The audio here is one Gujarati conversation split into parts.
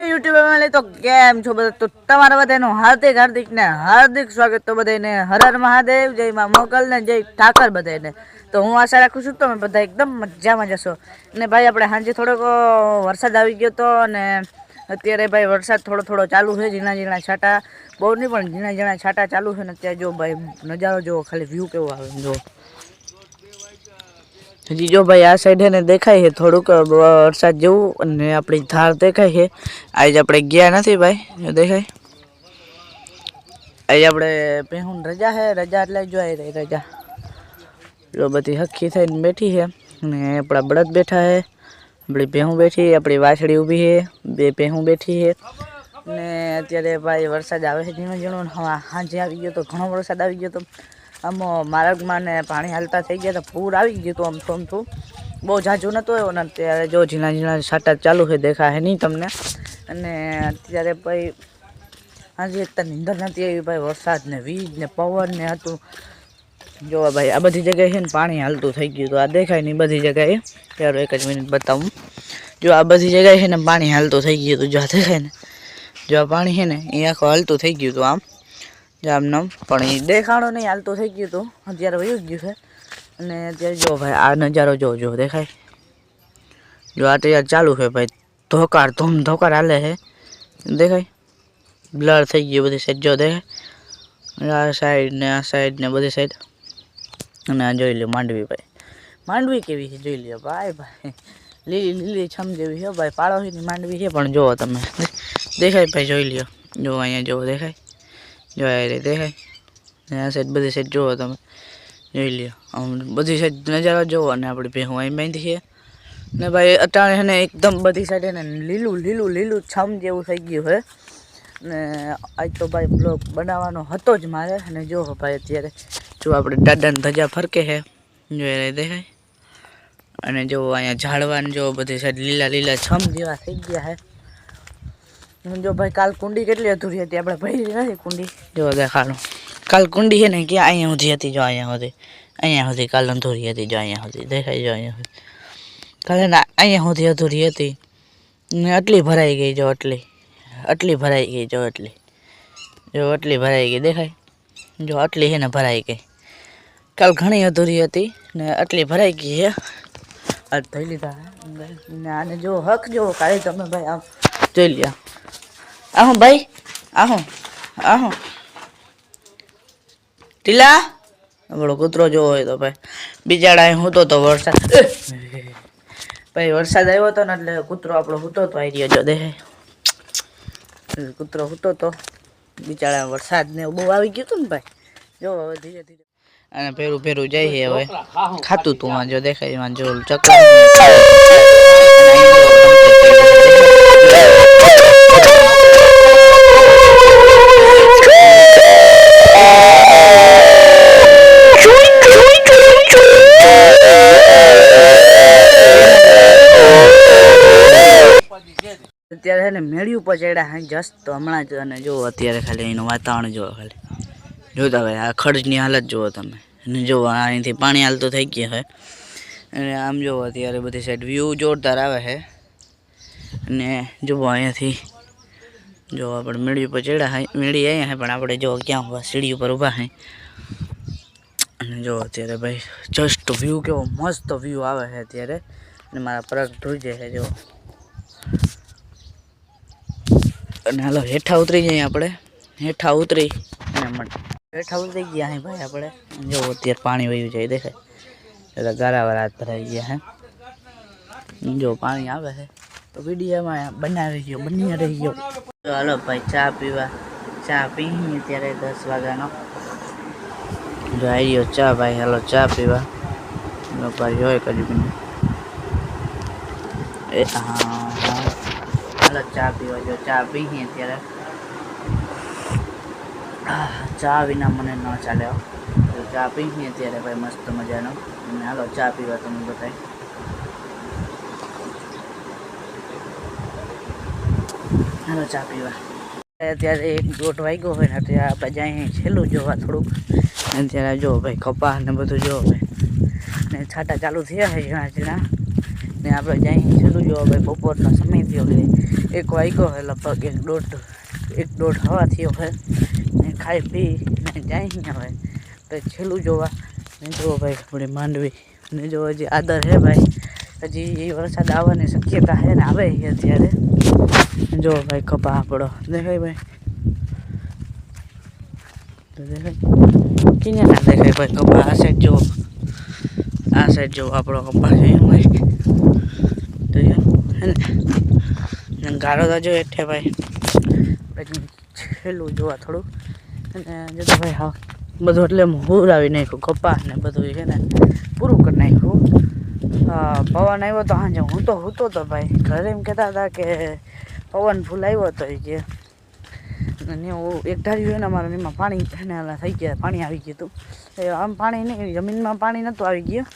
યુટ્યુબ માં તો કેમ છો બધા? તો તમારા બધાનું હાર્દિક સ્વાગત. તો બધાને હર હર મહાદેવ, જય માં મોગલ ને જય ઠાકર બધાને. તો હું આશા રાખું છું તમે બધા એકદમ મજામાં જશો. અને ભાઈ આપણે સાંજે થોડોક વરસાદ આવી ગયો તો અને અત્યારે ભાઈ વરસાદ થોડો થોડો ચાલુ છે, ઝીણા ઝીણા છાંટા. બહુ નહીં પણ ઝીણા ઝીણા છાંટા ચાલુ છે ને અત્યારે જો ભાઈ નજારો જોવો, ખાલી વ્યૂ કેવો આવે જો. હજી જો ભાઈ આ સાઈડ હે ને દેખાય છે થોડુંક વરસાદ જેવું, અને આપણી ધાર દેખાય છે. આજ આપણે ગયા નથી ભાઈ, દેખાય આજે આપણે પહેણ રજા છે, રજા એટલે જોઈ રહી રજા. જો બધી હરખી થઈને બેઠી છે ને આપણા બળદ બેઠા છે, આપણી ભેહું બેઠી, આપણી વાછડી ઊભી છે, બે ભેહું બેઠી છે. ને અત્યારે ભાઈ વરસાદ આવે છે ઝીણો ઝીણો. સાંજે આવી ગયો તો ઘણો વરસાદ આવી ગયો તો. આમ માર્ગમાં ને પાણી હાલતા થઈ ગયા તો પૂર આવી ગયું હતું આમ થોડું. બહુ ઝાઝું નહોતું આવ્યો ને અત્યારે જો ઝીણા ઝીણા છાંટા ચાલુ છે, દેખાય નહીં તમને. અને અત્યારે ભાઈ આજે અત્યારે નીંદર નથી આવી ભાઈ, વરસાદ ને વીજ ને પવન ને હતું. જો ભાઈ આ બધી જગ્યાએ છે ને પાણી હાલતું થઈ ગયું. તો આ દેખાય નહીં બધી જગ્યાએ, ત્યારે એક જ મિનિટ બતાવું. જો આ બધી જગ્યાએ છે ને પાણી હાલતું થઈ ગયું હતું. જો આ દેખાય ને, જો આ પાણી છે ને એ આખું હાલતું થઈ ગયું હતું આમ જામનામ, પણ એ દેખાણો નહીં, હાલતું થઈ ગયું હતું. અત્યારે વયું ગયું છે. અને અત્યારે જો ભાઈ આ નજારો જો દેખાય, જો આ તૈયાર ચાલુ છે ભાઈ, ધોકાર ધોકાર હાલે છે, દેખાય બ્લર થઈ ગયું બધી સાઈડ જો દેખાય, આ સાઈડ ને બધી સાઈડ. અને આ જોઈ લ્યો માંડવી ભાઈ, માંડવી કેવી છે જોઈ લ્યો ભાઈ. લીલી લીલી છમ જેવી છે ભાઈ, પાડોશીની માંડવી છે પણ જોવો તમે, દેખાય ભાઈ જોઈ લ્યો. જો અહીંયા જોવો દેખાય, જો આ દેખાય, આ સાઈડ બધી સાઈડ જોવો તમે જોઈ લ્યો. આમ બધી સાઈડ નજારો જોવો. અને આપણી ભેહું અહીં બાંધી છે ને ભાઈ અટાણે છે ને એકદમ બધી સાઈડ એને લીલું લીલું લીલું છમ જેવું થઈ ગયું છે. ને આજ તો ભાઈ બ્લોગ બનાવવાનો હતો જ મારે. અને જો ભાઈ અત્યારે જો આપણે દાદાને ધજા ફરકે છે, જો એ દેખાય. અને જો અહીંયા ઝાડવાને જો બધી સાઈડ લીલા લીલા છમ જેવા થઈ ગયા છે. જો ભાઈ કાલ કુંડી કેટલી અધૂરી હતી, આપણે ભરી નથી કુંડી, જો દેખાડો. કાલ કુંડી છે ને ક્યાં અહીંયા સુધી હતી, જો અહીંયા સુધી કાલ અધૂરી હતી, જો અહીંયા સુધી દેખાય, જો અહીંયા સુધી કાલે અહીંયા સુધી અધૂરી હતી ને આટલી ભરાઈ ગઈ, જો આટલી ભરાઈ ગઈ, જો આટલી ભરાઈ ગઈ દેખાય, જો આટલી છે ને ભરાઈ ગઈ. કાલ ઘણી અધૂરી હતી ને આટલી ભરાઈ ગઈ છે. આ થઈ લીધા ને આને જો હક જો કાલે તમે ભાઈ આમ જોઈ લ્યો. આહો ભાઈ, આહો ટીલા, આપણો કૂતરો જોવો હોય તો ભાઈ બિચારા હું તો વરસાદ ભાઈ વરસાદ આવ્યો હતો ને એટલે કૂતરો આપણો હૂતો તો આવી રહ્યો, જો દેખાય કૂતરો હૂતો તો બિચારા. વરસાદ ને બહુ આવી ગયું હતું ને ભાઈ, જો હવે ધીરે ધીરે અને પેરું જાય છે હવે ખાતું તું, જો દેખાય જો ચકલા. અત્યારે છે ને મેળી ઉપર ચડ્યા હે જસ્ટ તો હમણાં જ. અને જો અત્યારે ખાલી એનું વાતાવરણ જોવો, ખાલી જોતા ભાઈ આ ખડજની હાલત જુઓ તમે. અને જો અહીંથી પાણી હાલતું થઈ ગયા છે. અને આમ જુઓ અત્યારે બધી સાઈડ વ્યૂ જોરદાર આવે છે. અને જુઓ અહીંયાથી જો આપણે મેળી ઉપર ચડ્યા હોય, મેળી અહીંયા છે પણ આપણે જો ક્યાં સીડી ઉપર ઊભા છે. અને જો અત્યારે ભાઈ જસ્ટ વ્યૂ કેવો મસ્ત વ્યૂ આવે છે અત્યારે. અને મારા પગ ધ્રુજે છે જો. અને હાલો હેઠા ઉતરી જઈએ આપણે, હેઠા ઉતરી ગયા હે ભાઈ આપણે. જો અત્યારે પાણી વયું જાય દેખાય, એટલે ગારાવાળા હાથ ભરાઈ ગયા હે. જો પાણી આવે છે તો વિડીયોમાં બની રહી ગયો. તો હાલો ભાઈ ચા પી અત્યારે 10 વાગ્યાનો. જો આવી ગયો ચા ભાઈ, હાલો ચા પીવા ભાઈ હોય કદી હાલો ચા પીવા. જો ચા પી અત્યારે, ચા વિના મને ન ચાલે. તો ચા પી અત્યારે ભાઈ મસ્ત મજાનો. અને હાલો ચા પીવા તમે બતાય. હાલો ચા પીવા. અત્યારે 1 વાગ્યો હોય ને અત્યારે આપણે જાય છેલ્લું જોવા થોડુંક. અત્યારે જો ભાઈ કપાસ ને બધું જો ભાઈ, ને છાંટા ચાલુ થયા છે ઝીણા ઝીણા. ને આપણે જાય છેલ્લું જોવા ભાઈ બપોરનો સમય થયો છે 1 વાગ્યો છે લગભગ 1 દોઢ હવા થયો છે ને ખાઈ પી ને જાય હવે તો છેલ્લું જોવા ને જો ભાઈ આપણી માંડવી ને જો હજી આદર છે ભાઈ હજી વરસાદ આવવાની શક્યતા છે ને આવે છે અત્યારે જો ભાઈ કપા આપણો દેખાય ભાઈ તો દેખાય કિને ના દેખાય ભાઈ કપા આ સાઈડ જો આપણો કપા છે ભાઈ તો ને ગાળો તો જો એઠે ભાઈ પછી છેલ્લું જોવા થોડું અને જો તો ભાઈ હા બધું એટલે હુરાવી નાખ્યું કપા ને બધું છે ને પૂરું કરી નાખ્યું પવન આવ્યો તો હા હું તો ભાઈ ઘરે એમ કહેતા હતા કે પવન ફૂલ આવ્યો હતો કે અને હું એક ધાર્યું હોય ને અમારા એમાં પાણી થઈ ગયા પાણી આવી ગયું હતું આમ પાણી નહીં જમીનમાં પાણી નહોતું આવી ગયું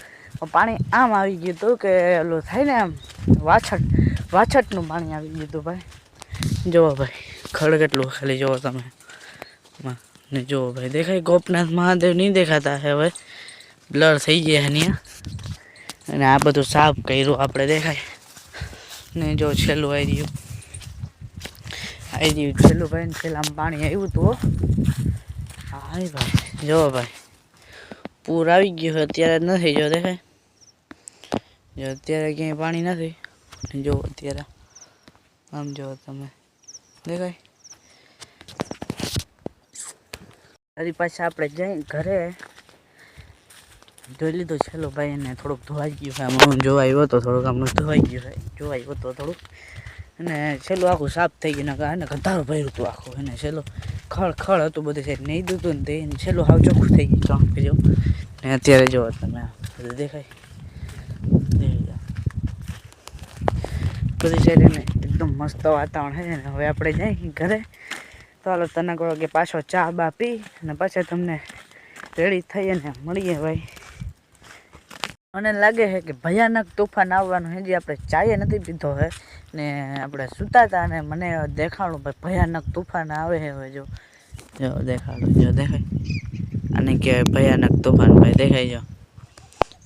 પાણી આમ આવી ગયું હતું કે ઓલું થાય ને આમ વાછટનું પાણી આવી ગયું હતું ભાઈ જુઓ ભાઈ ખડ કેટલું ખાલી જુઓ તમે ને જુઓ ભાઈ દેખાય ગોપનાથ મહાદેવ નહીં દેખાતા હવે બ્લર થઈ ગયા અહીંયા અને આ બધું સાફ કર્યું આપણે દેખાય ને જો છેલ્લું આવી ગયું છેલ્લું ભાઈ ને છેલ્લામાં પાણી આવ્યું હતું હા ભાઈ જો ભાઈ પૂર આવી ગયું અત્યારે નથી જો દેખાય જો અત્યારે ક્યાંય પાણી નથી જો અત્યારે આમ જો તમે દેખાય ફરી પાછા આપણે જઈ ઘરે જોઈ લીધું છેલ્લો ભાઈ એને થોડુંક ધોવાઈ ગયું છે આમ જોવા આવ્યો હતો થોડુંક આમ ધોવાઈ ગયું છે જોવા આવ્યો હતો થોડુંક અને છેલ્લું આખું સાફ થઈ ગયું ને ગંધારું ભર્યું હતું આખું એને છેલ્લું ખળ હતું બધી સાઈડ નહીં દીધું ને તે છેલ્લું હાવ ચોખ્ખું થઈ ગયું ચોંક જેવું ને અત્યારે જો તમે બધું દેખાય બધી સાઈડ એને એકદમ મસ્ત વાતાવરણ છે ને હવે આપણે જઈએ ઘરે તો હાલો તને કહો કે પાછો ચા બા પી અને પાછા તમને રેડી થઈએ ને મળીએ ભાઈ મને લાગે છે કે ભયાનક તોફાન આવવાનું હજી આપણે ચાએ નથી પીધો હે ને આપણે સૂતા હતા અને મને દેખાડું ભાઈ ભયાનક તોફાન આવે છે હવે જો દેખાડું જો દેખાય આને કહેવાય ભયાનક તોફાન ભાઈ દેખાય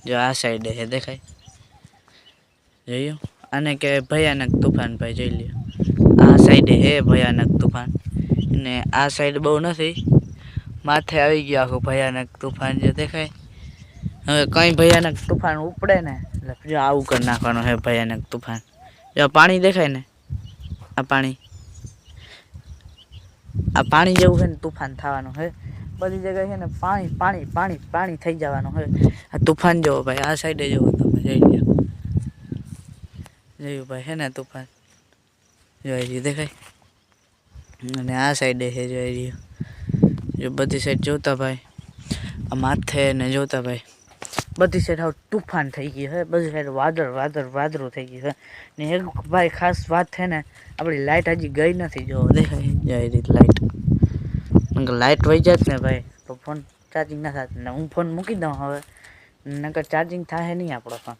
જો આ સાઈડે છે દેખાય જોયું આને કહેવાય ભયાનક તોફાન ભાઈ જોઈ લ્યો આ સાઈડે હે ભયાનક તોફાન ને આ સાઈડ બહુ નથી માથે આવી ગયું આખું ભયાનક તોફાન જે દેખાય હવે કંઈ ભયાનક તોફાન ઉપડે ને એટલે જો આવું કરી નાખવાનું છે ભયાનક તોફાન જો પાણી દેખાય ને આ પાણી જેવું છે ને તોફાન થવાનું છે બધી જગ્યાએ છે ને પાણી થઈ જવાનું છે આ તોફાન જેવો ભાઈ આ સાઈડે જેવો તમે જોઈ લો જોયું ભાઈ છે ને તોફાન જોઈ રહ્યું દેખાય અને આ સાઈડે છે જોઈ રહ્યું જો બધી સાઈડ જોતા ભાઈ આ માથે ને જોતા ભાઈ બધી સાઈડ હવે તુફાન થઈ ગયું છે બધી સાઈડ વાદળું થઈ ગયું છે ને એક ભાઈ ખાસ વાત છે ને આપણી લાઇટ હજી ગઈ નથી જો દેખાય જઈ રીત લાઇટ વહી જાત ને ભાઈ તો ફોન ચાર્જિંગ ના થાય ને હું ફોન મૂકી દઉં હવે નકર ચાર્જિંગ થાય નહીં આપણો ફોન